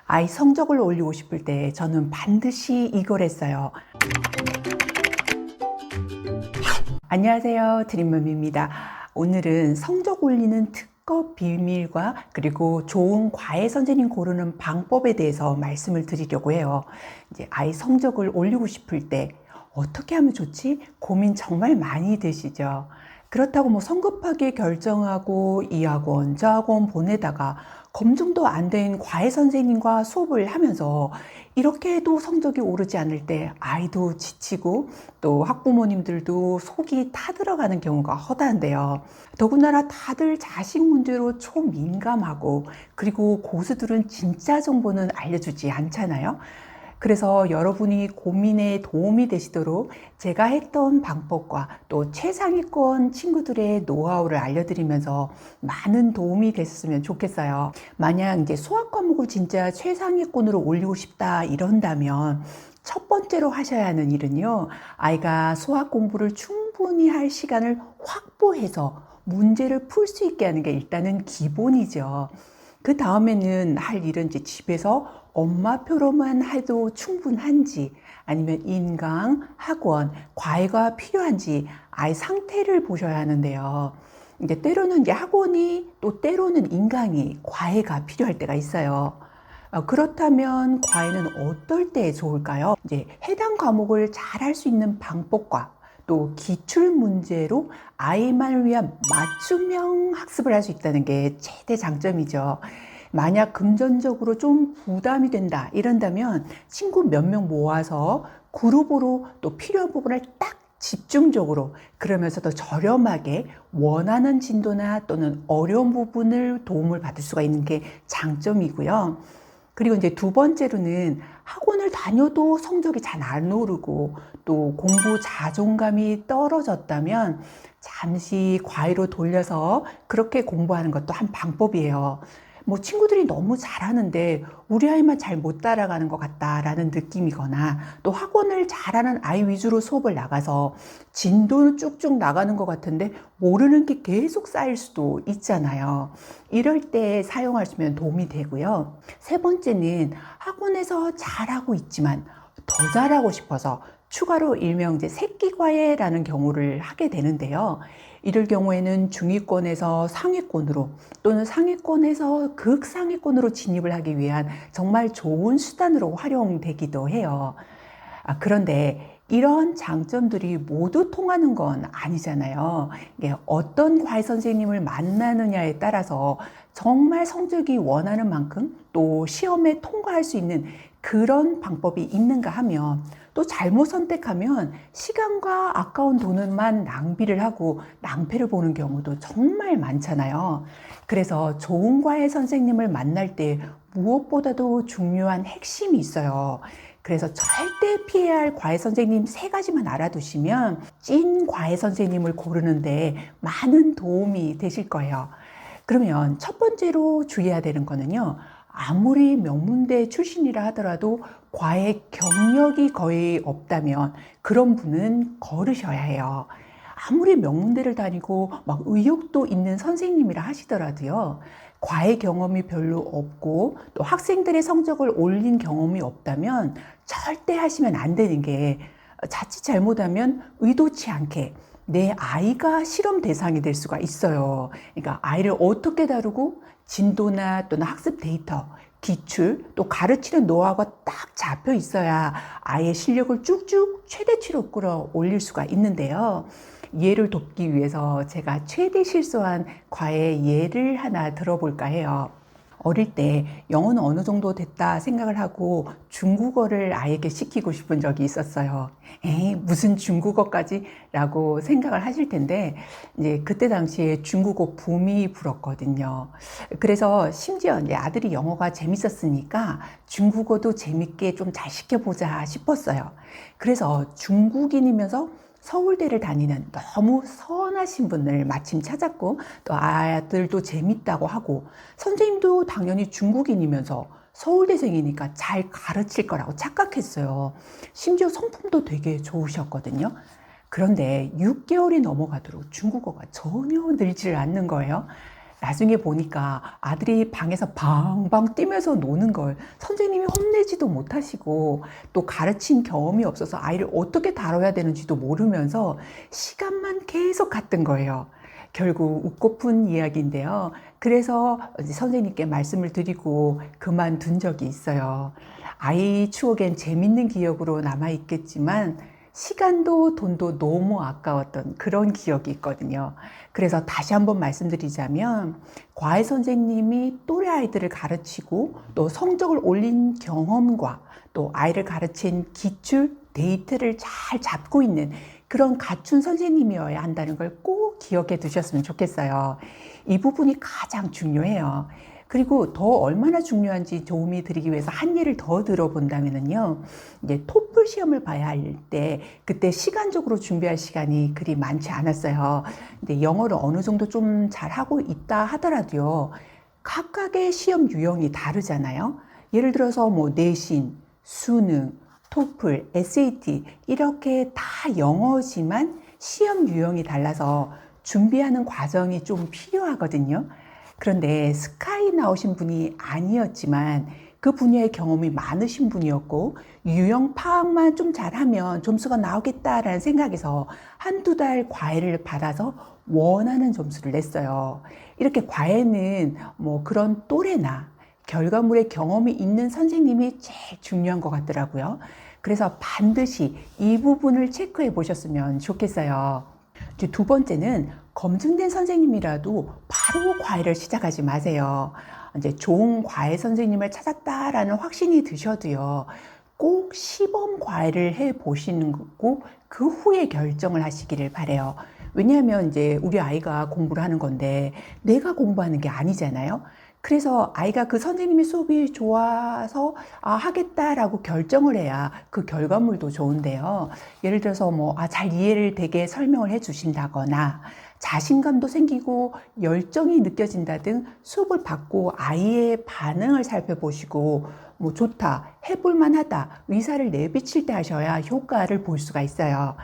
아이 성적을 올리고 싶을 때 저는 반드시 이걸 했어요. 안녕하세요, 드림맘입니다. 오늘은 성적 올리는 특급 비밀과 그리고 좋은 과외 선생님 고르는 방법에 대해서 말씀을 드리려고 해요. 이제 아이 성적을 올리고 싶을 때 어떻게 하면 좋지? 고민 정말 많이 되시죠? 그렇다고 뭐 성급하게 결정하고 이 학원, 저 학원 보내다가 검증도 안 된 과외 선생님과 수업을 하면서 이렇게 해도 성적이 오르지 않을 때 아이도 지치고 또 학부모님들도 속이 타들어가는 경우가 허다한데요. 더군다나 다들 자식 문제로 초민감하고 그리고 고수들은 진짜 정보는 알려주지 않잖아요. 그래서 여러분이 고민에 도움이 되시도록 제가 했던 방법과 또 최상위권 친구들의 노하우를 알려드리면서 많은 도움이 됐으면 좋겠어요. 만약 이제 수학 과목을 진짜 최상위권으로 올리고 싶다 이런다면 첫 번째로 하셔야 하는 일은요, 아이가 수학 공부를 충분히 할 시간을 확보해서 문제를 풀 수 있게 하는 게 일단은 기본이죠. 그 다음에는 할 일은 이제 집에서 엄마표로만 해도 충분한지 아니면 인강, 학원, 과외가 필요한지 아이 상태를 보셔야 하는데요. 이제 때로는 이제 학원이 또 때로는 인강이 과외가 필요할 때가 있어요. 그렇다면 과외는 어떨 때 좋을까요? 이제 해당 과목을 잘 할 수 있는 방법과 또 기출 문제로 아이만을 위한 맞춤형 학습을 할 수 있다는 게 최대 장점이죠. 만약 금전적으로 좀 부담이 된다 이런다면 친구 몇 명 모아서 그룹으로 또 필요한 부분을 딱 집중적으로 그러면서 더 저렴하게 원하는 진도나 또는 어려운 부분을 도움을 받을 수가 있는 게 장점이고요. 그리고 이제 두 번째로는 학원을 다녀도 성적이 잘 안 오르고 또 공부 자존감이 떨어졌다면 잠시 과외로 돌려서 그렇게 공부하는 것도 한 방법이에요. 뭐 친구들이 너무 잘하는데 우리 아이만 잘 못 따라가는 것 같다라는 느낌이거나 또 학원을 잘하는 아이 위주로 수업을 나가서 진도는 쭉쭉 나가는 것 같은데 모르는 게 계속 쌓일 수도 있잖아요. 이럴 때 사용하시면 도움이 되고요. 세 번째는 학원에서 잘하고 있지만 더 잘하고 싶어서 추가로 일명 이제 새끼과외라는 경우를 하게 되는데요. 이럴 경우에는 중위권에서 상위권으로 또는 상위권에서 극상위권으로 진입을 하기 위한 정말 좋은 수단으로 활용되기도 해요. 그런데 이런 장점들이 모두 통하는 건 아니잖아요. 이게 어떤 과외 선생님을 만나느냐에 따라서 정말 성적이 원하는 만큼 또 시험에 통과할 수 있는 그런 방법이 있는가 하면 또 잘못 선택하면 시간과 아까운 돈만 낭비를 하고 낭패를 보는 경우도 정말 많잖아요. 그래서 좋은 과외 선생님을 만날 때 무엇보다도 중요한 핵심이 있어요. 그래서 절대 피해야 할 과외 선생님 세 가지만 알아두시면 찐 과외 선생님을 고르는데 많은 도움이 되실 거예요. 그러면 첫 번째로 주의해야 되는 거는요. 아무리 명문대 출신이라 하더라도 과외 경력이 거의 없다면 그런 분은 거르셔야 해요. 아무리 명문대를 다니고 막 의욕도 있는 선생님이라 하시더라도요. 과외 경험이 별로 없고 또 학생들의 성적을 올린 경험이 없다면 절대 하시면 안 되는 게 자칫 잘못하면 의도치 않게 내 아이가 실험 대상이 될 수가 있어요. 그러니까 아이를 어떻게 다루고 진도나 또는 학습 데이터, 기출, 또 가르치는 노하우가 딱 잡혀 있어야 아이의 실력을 쭉쭉 최대치로 끌어올릴 수가 있는데요. 이해를 돕기 위해서 제가 최대 실수한 과외 예를 하나 들어볼까 해요. 어릴 때 영어는 어느 정도 됐다 생각을 하고 중국어를 아이에게 시키고 싶은 적이 있었어요. 에이, 무슨 중국어까지? 라고 생각을 하실 텐데, 이제 그때 당시에 중국어 붐이 불었거든요. 그래서 심지어 이제 아들이 영어가 재밌었으니까 중국어도 재밌게 좀 잘 시켜보자 싶었어요. 그래서 중국인이면서 서울대를 다니는 너무 선하신 분을 마침 찾았고 또 아들도 재밌다고 하고 선생님도 당연히 중국인이면서 서울대생이니까 잘 가르칠 거라고 착각했어요. 심지어 성품도 되게 좋으셨거든요. 그런데 6개월이 넘어가도록 중국어가 전혀 늘지를 않는 거예요. 나중에 보니까 아들이 방에서 방방 뛰면서 노는 걸 선생님이 혼내지도 못하시고 또 가르친 경험이 없어서 아이를 어떻게 다뤄야 되는지도 모르면서 시간만 계속 갔던 거예요. 결국 웃고픈 이야기인데요. 그래서 이제 선생님께 말씀을 드리고 그만둔 적이 있어요. 아이 추억엔 재밌는 기억으로 남아있겠지만 시간도 돈도 너무 아까웠던 그런 기억이 있거든요. 그래서 다시 한번 말씀드리자면 과외 선생님이 또래 아이들을 가르치고 또 성적을 올린 경험과 또 아이를 가르친 기출 데이터를 잘 잡고 있는 그런 갖춘 선생님이어야 한다는 걸 꼭 기억해 두셨으면 좋겠어요. 이 부분이 가장 중요해요. 그리고 더 얼마나 중요한지 도움이 드리기 위해서 한 예를 더 들어본다면요. 이제 토플 시험을 봐야 할 때 그때 시간적으로 준비할 시간이 그리 많지 않았어요. 근데 영어를 어느 정도 좀 잘하고 있다 하더라도요. 각각의 시험 유형이 다르잖아요. 예를 들어서 뭐 내신, 수능, 토플, SAT 이렇게 다 영어지만 시험 유형이 달라서 준비하는 과정이 좀 필요하거든요. 그런데 스카이 나오신 분이 아니었지만 그 분야의 경험이 많으신 분이었고 유형 파악만 좀 잘하면 점수가 나오겠다라는 생각에서 한두 달 과외를 받아서 원하는 점수를 냈어요. 이렇게 과외는 뭐 그런 또래나 결과물의 경험이 있는 선생님이 제일 중요한 것 같더라고요. 그래서 반드시 이 부분을 체크해 보셨으면 좋겠어요. 이제 두 번째는 검증된 선생님이라도 바로 과외를 시작하지 마세요. 이제 좋은 과외 선생님을 찾았다라는 확신이 드셔도요. 꼭 시범 과외를 해 보시는 거고 그 후에 결정을 하시기를 바래요. 왜냐하면 이제 우리 아이가 공부를 하는 건데 내가 공부하는 게 아니잖아요. 그래서 아이가 그 선생님의 수업이 좋아서 하겠다라고 결정을 해야 그 결과물도 좋은데요. 예를 들어서 뭐 잘 이해를 되게 설명을 해 주신다거나 자신감도 생기고 열정이 느껴진다 등 수업을 받고 아이의 반응을 살펴보시고 뭐 좋다, 해볼 만하다, 의사를 내비칠 때 하셔야 효과를 볼 수가 있어요.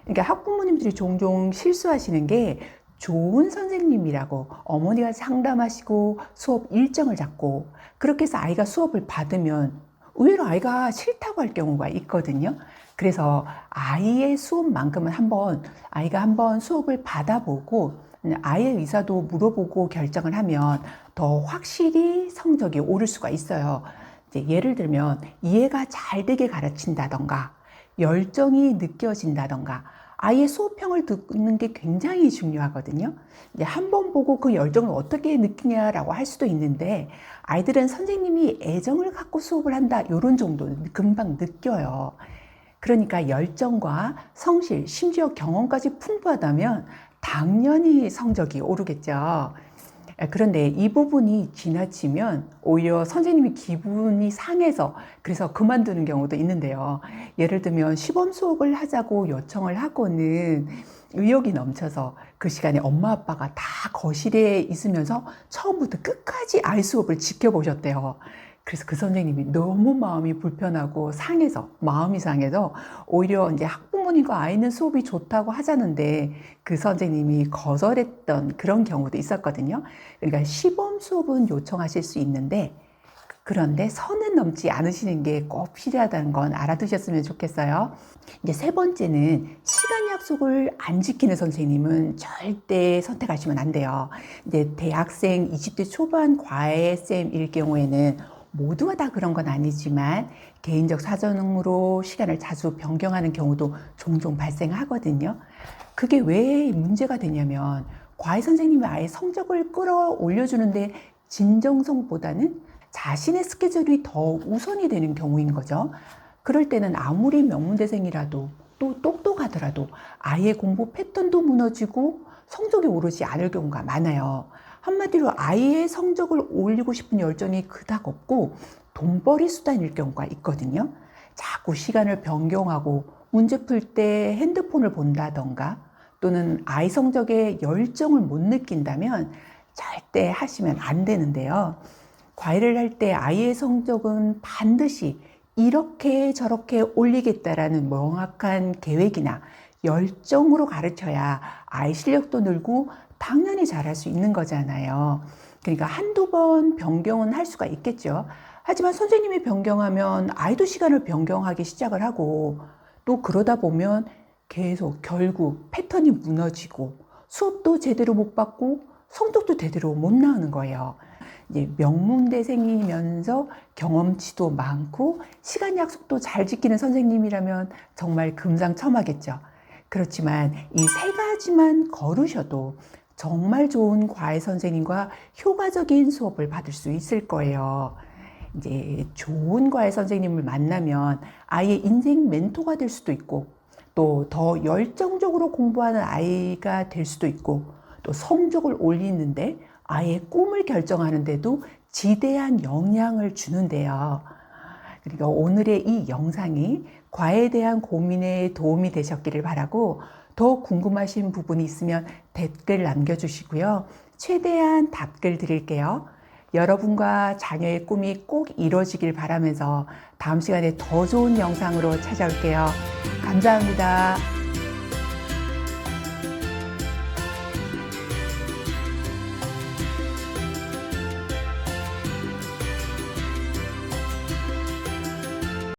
그러니까 학부모님들이 종종 실수하시는 게 좋은 선생님이라고 어머니가 상담하시고 수업 일정을 잡고 그렇게 해서 아이가 수업을 받으면 의외로 아이가 싫다고 할 경우가 있거든요. 그래서 아이의 수업만큼은 아이가 한번 수업을 받아보고 아이의 의사도 물어보고 결정을 하면 더 확실히 성적이 오를 수가 있어요. 이제 예를 들면 이해가 잘 되게 가르친다던가 열정이 느껴진다던가 아이의 수업평을 듣는 게 굉장히 중요하거든요. 이제 한 번 보고 그 열정을 어떻게 느끼냐라고 할 수도 있는데 아이들은 선생님이 애정을 갖고 수업을 한다 이런 정도는 금방 느껴요. 그러니까 열정과 성실, 심지어 경험까지 풍부하다면 당연히 성적이 오르겠죠. 그런데 이 부분이 지나치면 오히려 선생님이 기분이 상해서 그래서 그만두는 경우도 있는데요. 예를 들면 시범 수업을 하자고 요청을 하고는 의욕이 넘쳐서 그 시간에 엄마 아빠가 다 거실에 있으면서 처음부터 끝까지 아이 수업을 지켜보셨대요. 그래서 그 선생님이 너무 마음이 불편하고 마음이 상해서 오히려 이제 학부모님과 아이는 수업이 좋다고 하자는데 그 선생님이 거절했던 그런 경우도 있었거든요. 그러니까 시범 수업은 요청하실 수 있는데 그런데 선은 넘지 않으시는 게 꼭 필요하다는 건 알아두셨으면 좋겠어요. 이제 세 번째는 시간 약속을 안 지키는 선생님은 절대 선택하시면 안 돼요. 이제 대학생 20대 초반 과외쌤일 경우에는 모두가 다 그런 건 아니지만 개인적 사정으로 시간을 자주 변경하는 경우도 종종 발생하거든요. 그게 왜 문제가 되냐면 과외 선생님이 아예 성적을 끌어올려주는데 진정성보다는 자신의 스케줄이 더 우선이 되는 경우인 거죠. 그럴 때는 아무리 명문대생이라도 또 똑똑하더라도 아이의 공부 패턴도 무너지고 성적이 오르지 않을 경우가 많아요. 한마디로 아이의 성적을 올리고 싶은 열정이 그닥 없고 돈벌이 수단일 경우가 있거든요. 자꾸 시간을 변경하고 문제 풀 때 핸드폰을 본다던가 또는 아이 성적에 열정을 못 느낀다면 절대 하시면 안 되는데요. 과외를 할 때 아이의 성적은 반드시 이렇게 저렇게 올리겠다라는 명확한 계획이나 열정으로 가르쳐야 아이 실력도 늘고 당연히 잘할 수 있는 거잖아요. 그러니까 한두 번 변경은 할 수가 있겠죠. 하지만 선생님이 변경하면 아이도 시간을 변경하기 시작을 하고 또 그러다 보면 계속 결국 패턴이 무너지고 수업도 제대로 못 받고 성적도 제대로 못 나오는 거예요. 이제 명문대생이면서 경험치도 많고 시간 약속도 잘 지키는 선생님이라면 정말 금상첨화겠죠. 그렇지만 이 세 가지만 거르셔도 정말 좋은 과외 선생님과 효과적인 수업을 받을 수 있을 거예요. 이제 좋은 과외 선생님을 만나면 아이의 인생 멘토가 될 수도 있고 또 더 열정적으로 공부하는 아이가 될 수도 있고 또 성적을 올리는데 아이의 꿈을 결정하는데도 지대한 영향을 주는데요. 그러니까 오늘의 이 영상이 과외에 대한 고민에 도움이 되셨기를 바라고 더 궁금하신 부분이 있으면 댓글 남겨주시고요. 최대한 답글 드릴게요. 여러분과 자녀의 꿈이 꼭 이루어지길 바라면서 다음 시간에 더 좋은 영상으로 찾아올게요. 감사합니다.